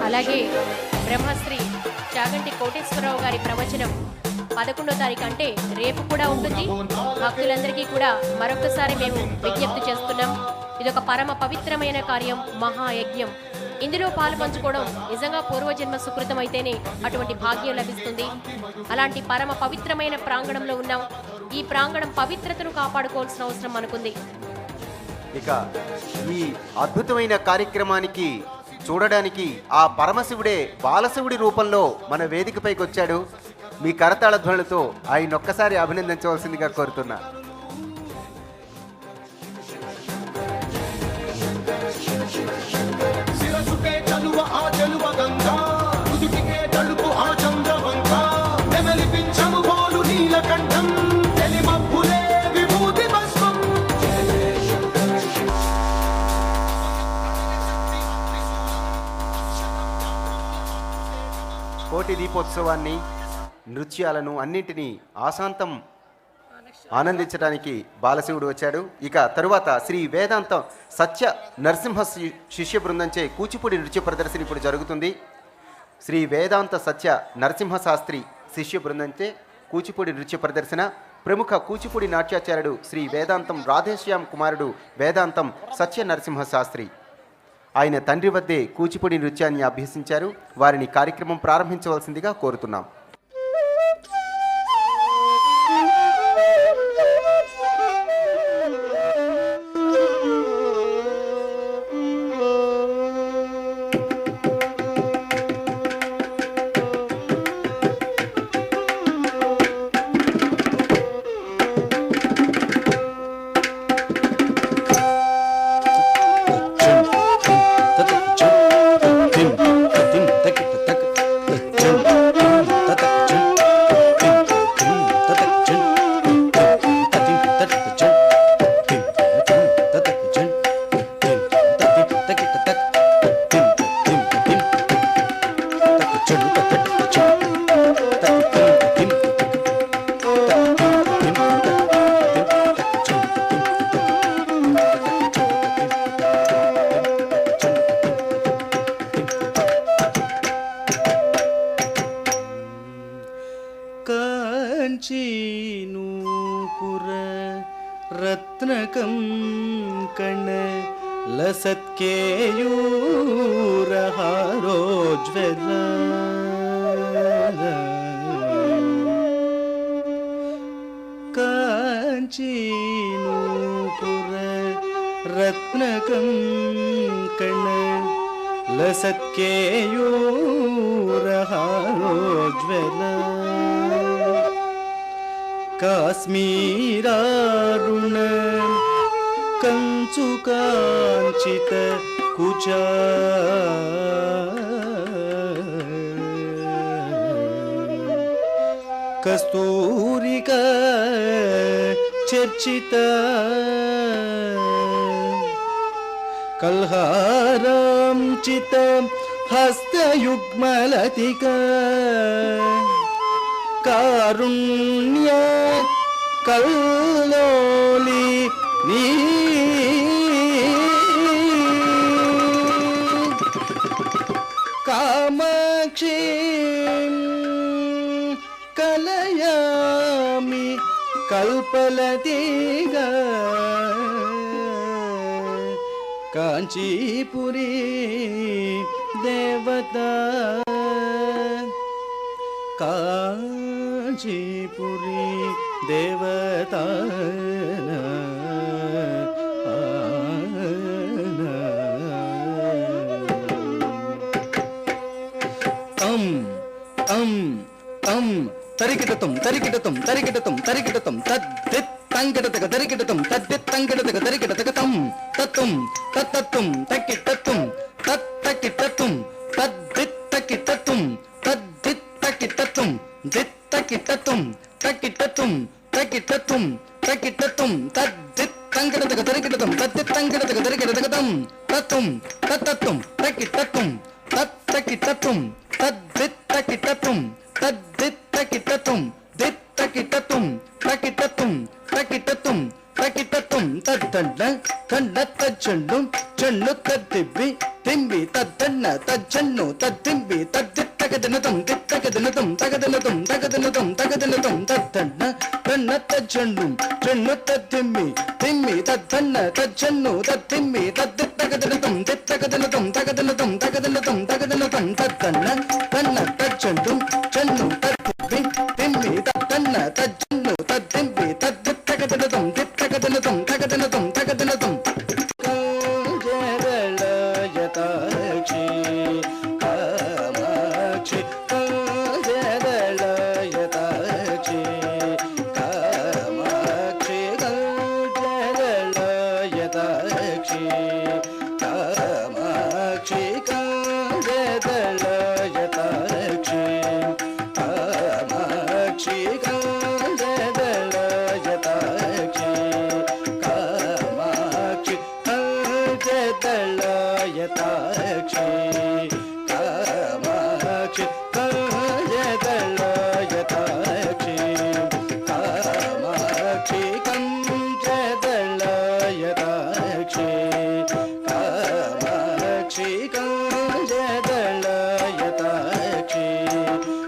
అలాగే బ్రహ్మశ్రీ చాగంటి కోటేశ్వరరావు గారి ప్రవచనం 11వ తారీఖు అంటే రేపు కూడా ఉంటుంది. భక్తులందరికీ కూడా మరొకసారి మేము విజ్ఞప్తి చేస్తున్నాం. ఇదొక పరమ పవిత్రమైన కార్యం, మహాయజ్ఞం. ఇందులో పాలు పంచుకోవడం నిజంగా పూర్వజన్మ సుకృతం అయితేనే అటువంటి భాగ్యం లభిస్తుంది. అలాంటి పరమ పవిత్రమైన ప్రాంగణంలో ఉన్నాం. ఈ ప్రాంగణం పవిత్రతను కాపాడుకోవాల్సిన అవసరం మనకుంది. ఇక ఈ అద్భుతమైన కార్యక్రమానికి చూడడానికి ఆ పరమశివుడే బాలశివుడి రూపంలో మన వేదికపైకి వచ్చాడు. మీ కరతాళ ధ్వనులతో ఆయన ఒక్కసారి అభినందించవలసిందిగా కోరుతున్నా. కోటి దీపోత్సవాన్ని, నృత్యాలను అన్నింటినీ ఆశాంతం ఆనందించడానికి బాలశివుడు వచ్చాడు. ఇక తరువాత శ్రీ వేదాంతం సత్య నరసింహ శిష్య బృందంచే కూచిపూడి నృత్య ప్రదర్శన ఇప్పుడు జరుగుతుంది. శ్రీ వేదాంత సత్య నరసింహ శాస్త్రి శిష్య బృందంచే కూచిపూడి నృత్య ప్రదర్శన. ప్రముఖ కూచిపూడి నాట్యాచార్యుడు శ్రీ వేదాంతం రాధేశ్యామ్ కుమారుడు వేదాంతం సత్య నరసింహ శాస్త్రి. ఆయన తండ్రి వద్దే కూచిపూడి నృత్యాన్ని అభ్యసించారు. వారిని కార్యక్రమం ప్రారంభించవలసిందిగా కోరుతున్నాం. रत्नकं कण लसत्केयूरहारोज्ज्वल काञ्चीनूपुर रत्नकं कण लसत्केयूरहारोज्ज्वल काश्मीरारुण कंचुकांचित कुचा कस्तूरिका चर्चित कल्हारांचित हस्तयुग्मलतिका कारुण्य कल्लोली नी कामाक्षी कलयामि कल्पलतिगा कांचीपुरी देवता कांचीपुरी देवता तरिकिटतम तरिकिटतम तरिकिटतम तरिकिटतम तद्दित् तंकिटतक तरिकिटतम तद्दित् तंकिटतक तरिकिटतक तम तत्तुम तत्तत्तुम तक्किटत्तुम तत्तक्किटत्तुम तद्दित् तक्किटत्तुम तद्दित् तक्किटत्तुम दित् तक्किटत्तुम तक्किटत्तुम तक्किटत्तुम तक्किटत्तुम तद्दित् तंकिटतक तरिकिटतम तद्दित् तंकिटतक तरिकिटतक तम तत्तुम तत्तत्तुम तक्किटत्तुम तत्तक्किटत्तुम तद्दित् तक्किटत्तुम तद्दित् तक्किटत्तुम दित् तक्किटत्तुम तक्किटत्तुम तक्किटत्तुम तक्किटत्तुम तद्दण्ड तण्ड तज्जण्डुम చెన్ను తద్దిబ్బి తింబి తద్దన్న తజ్జన్ను తద్దింబి తద్దిత్తగదినతం తిత్తగదినతం తగదినతం తగదినతం తగదినతం తద్దన్న తన్న తజ్జన్ను చెన్ను తద్దిమ్మి తిమ్మి తద్దన్న తజ్జన్ను తద్దిమ్మి తద్దిత్తగదినతం తిత్తగదినతం తగదినతం తగదినతం తగదినతం తద్దన్న తన్న తజ్జన్ను చెన్ను తద్దిబ్బి తిమ్మి తద్దన్న తజ్జన్ను తద్దింబి తద్దిత్తగదినతం తిత్తగదినతం తగదినతం తగదినతం యతాక్షి కామాక్షి యతాక్షి కామాక్షి యతాక్షి కామాక్షి యతాక్షి కామాక్షి యతాక్షి కామాక్షి యతాక్షి కామాక్షి యతాక్షి కామాక్షి యతాక్షి కామాక్షి యతాక్షి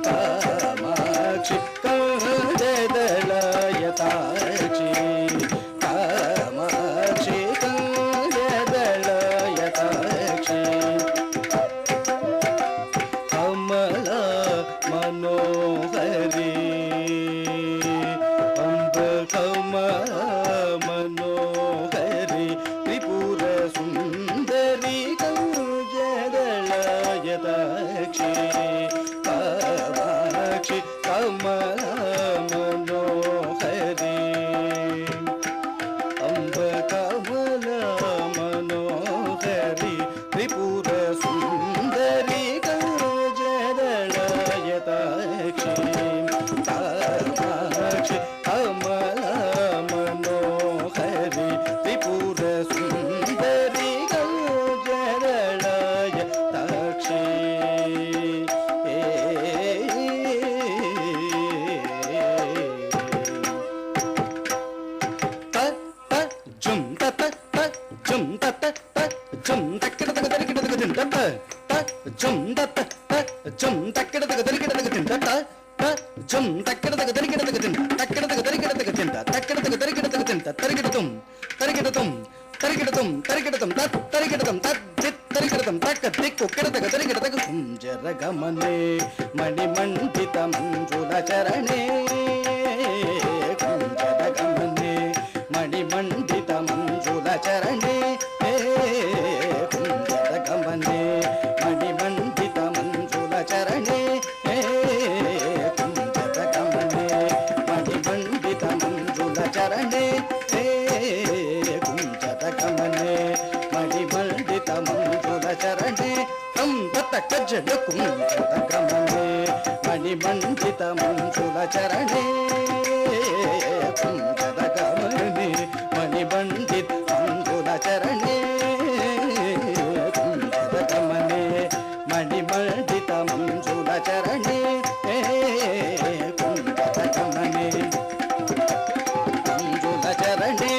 కామాక్షి యతాక్షి కామాక్షి యతాక్షి కమల మనోహరి అంబ కమల మనోహరి త్రిపుర సుందరి యతాక్షి కామాక్షి కమల మనోహరి అంబ కమల మనోహరి త్రిపుర సుందరి యతాక్షి కామాక్షి కమల మనోహరి త్రిపుర సుందరి యతాక్షి జరగమనే మణిమండిత మంజుల చరణే జరగమనే మణిమండిత మంజుల చరణే జరగమనే మణిమండిత మంజుల చరణే జరగమనే మణిమండిత మంజుల చరణే జరగమనే మణిమండిత మంజుల చరణే కజ్జడు కుంజరగమనే మణిమండిత మంజుల చరణే కుంజరగమనే మణిమండిత మంజుల చరణే కుంజరగమనే మణిమండిత మంజుల చరణే కుంజరగమనే మంజుల చరణే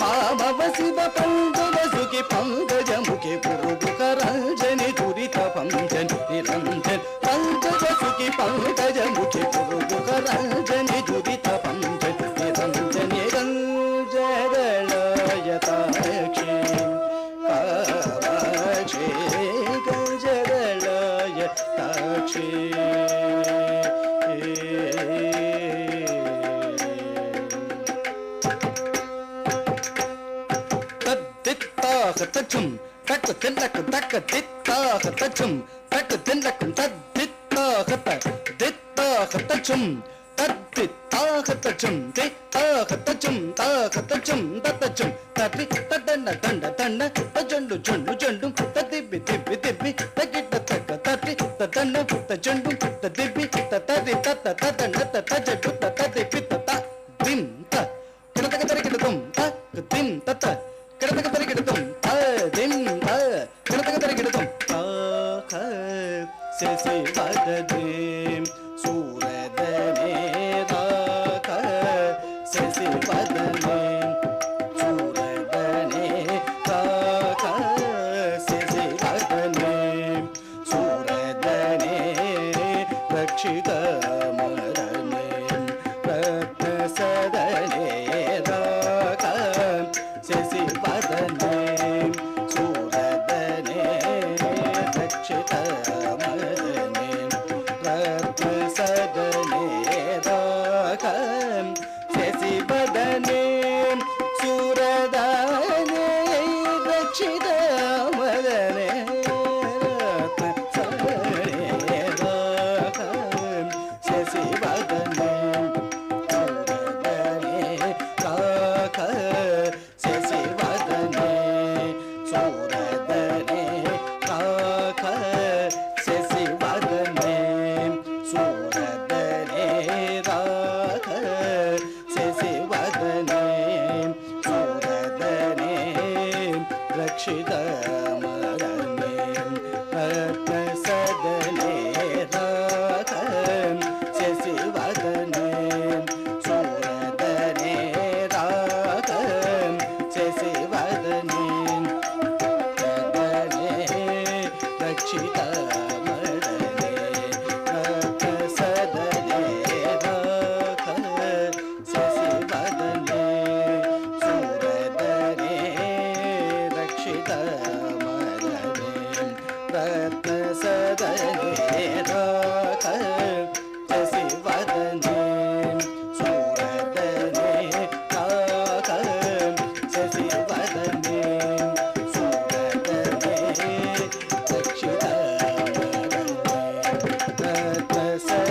మామవ శివ పండుల సుఖి పంకజముఖి పురుగుకరంజని దురిత పంజన్ నిరంజన్ పంకజ సుఖి పంకజముఖి పురుగుకరంజని దురిత పంజన్ నిరంజని రంజదళ యతాక్షి కామాక్షి గంజదళ యతాక్షి తచ్చం తక్కు తిన్నకు తక్క తిత్తాహ తచ్చం తక్కు తిన్నకు తద్దిత్తాహ దిత్తాహ తచ్చం తద్దిత్తాహ తచ్చం తిత్తాహ తచ్చం తాహ తచ్చం తచ్చం తపి తదన్న దండ దండ తజండు జండు జండు తదిబ్బి తిబ్బి తిబ్బి తగిట్ట తక్క తటి తదన్న తజండు తదిబ్బి తతది తత తదన్న తజండు తదిబ్బి తత దిం త కిడతక తరికిడతం తక్ దిం తత కిడతక తరికిడతం దిం త కిడతక తరికిడతం తాఖ శశి వదదే సూరదనే రాఖ శశి వదనే సూరదనే రాఖ सूरदने राख शशिवदने सूरदने राख शशिवदने सूरदने रक्षितमरणे रत्नसदने राख शशिवदने सूरदने राख शशिवदने रक्षितमरणे रत्नसदने राख शशिवदने सूरदने रक्षितमरणे रत्नसदने राख शशिवदने सूरदने राख शशिवदने सूरदने रक्षितमरणे रत्नसदने राख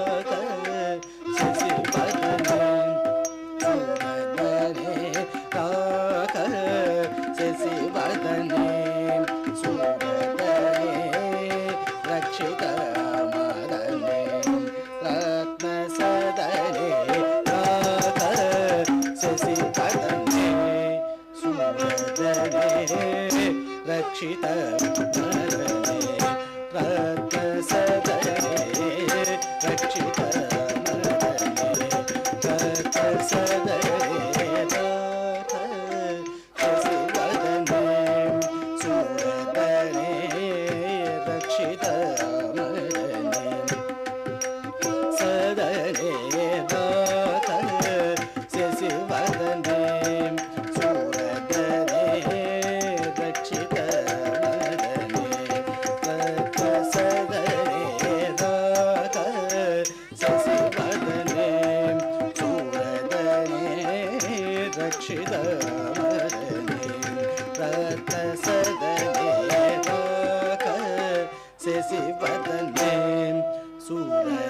शशिवदने सूरदने राख शशिवदने सूरदने रक्षितमरणे रत्नसदने राख शशिवदने सूरदने रक्षितमरणे रत्नसदने रक्षितमरणे रत्नसदने राख शशिवदने सूरदने रक्षितमरणे सदने राख शशिवदने सूरदने रक्षितमरणे रत्नसदने राख शशिवदने सूरदने रक्षितमरणे रत्नसदने राख शशिवदने सूरदने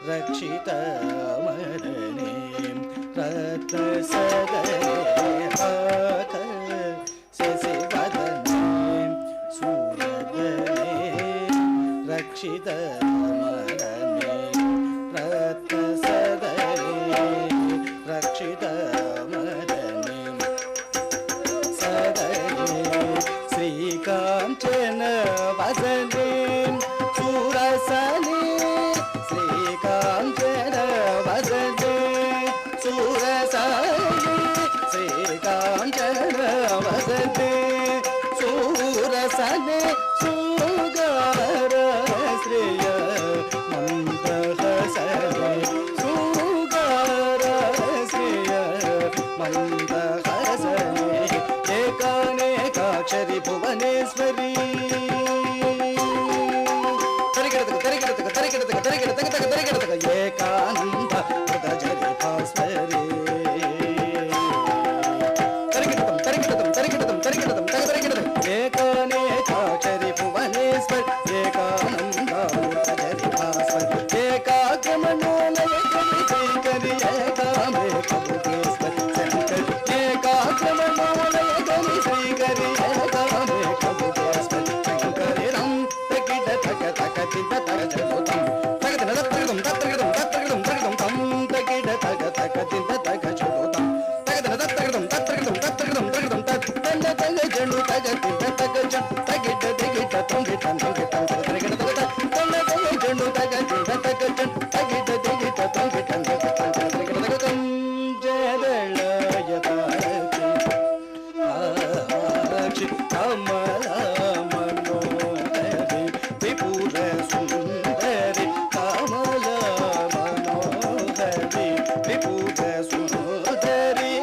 रक्षितमरणे रत्नसदने राख शशिवदने सूरदने रक्षितमरणे रत्नसदने रक्षितमरणे सदने श्रीकाञ्चन वदने सुरसने श्रीकाञ्चन वदने सुरसने श्रीकाञ्चन वदने सुरसने सुगार श्रिय मन्दहसने सुगार श्रिय मन्दहसने एकानेकाक्षरि भुवनेश्वरी एकानन्द हृदजरि भास्वरी एकानेकाक्षरि भुवनेश्वर एकानन्द हृदजरि भास्वर एकाग्रमणोलय करि एकामे कबुकेश्वर शङ्कर एकाग्रमणोलय करि एकामे कबुकेश्वर शङ्करि रं तकिट तक तक तित तक जगोतं तगदन तगदं तगदं तगदं तगदं तं तकिट तक तक तित तक जगोतं तगदन तगदं तगदं तगदं तगदं तत तंद तंग जणु तग तित तक ज तगिट दिगिट तं गिटं तं गिटं तगदन तगदन तंद तंग जणु तग तित तक ज तगिट दिगिट तं गिटं तगदन तगदन जयदलय तारके आक्षि कमला मनोहरि विपुर सुंदरि कमला मनोहरि विपुर सुंदरि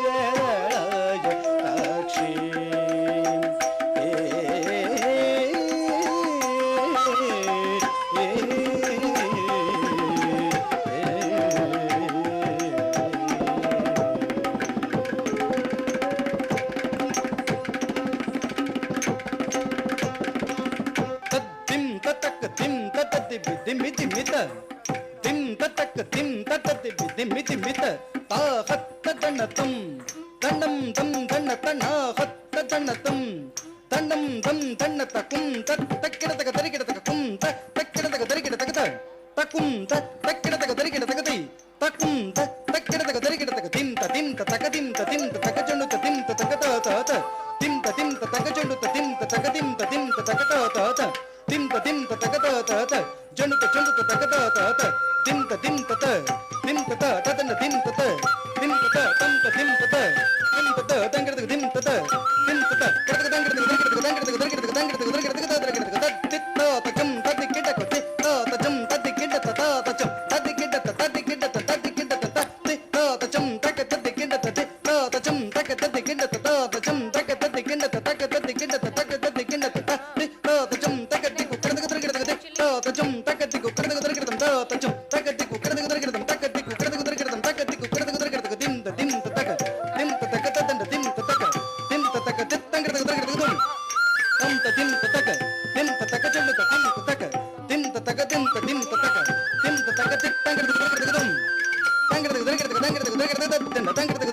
जयदलय ताक्षि dim tatak dim tatat dim dim dim dim dim dim dim dim dim dim dim dim dim dim dim dim dim dim దండం దం దన్న తన్న హత్త దన్నతం దండం దం దన్న తకుం తక్కిడతక దరికిడతక కుం తక్కిడతక దరికిడతక తకుం తక్కిడతక దరికిడతక తకుం తక్కిడతక దరికిడతక తింత తింత తక తింత తింత తక జండుత తింత తక తాత తింత తింత తక జండుత తింత తక తింత తింత తక తాత తింత తింత తక తాత జండుత జండుత తక తాత తింత తింత తింత తదన తింత తింత తంత తింత తింత తంగడతక తింత తింత కడతక తంగడతక దరికిడతక తంగడతక దరికిడతక తంగడతక దరికిడతక దరికిడతక తిత్త తకం తదికిడక తిత్త తజం తదికిడత తచం తదికిడత తదికిడత తదికిడత తిత్త తచం తక తదికిడత తిత్త తచం తక తదికిడత తచం తక తదికిడత తక తదికిడత తక తదికిడత తిత్త తచం తక దికు కడతక దరికిడతక తిత్త తచం తక దికు కడతక దరికిడతం తచం తక దికు కడతక దరికిడతం తక దికు కడతక దరికిడతం తక దికు కడతక దరికిడతక తింత తింత తక తదండ తింత తక తిత్తంగడతక దరికిడతక తంత తింత తక చెల్లుత తింత తక తింత తింత తక తిత్తంగడతక దరికిడతక తంగడతక దరికిడతక తంగడతక దరికిడతక తంగడతక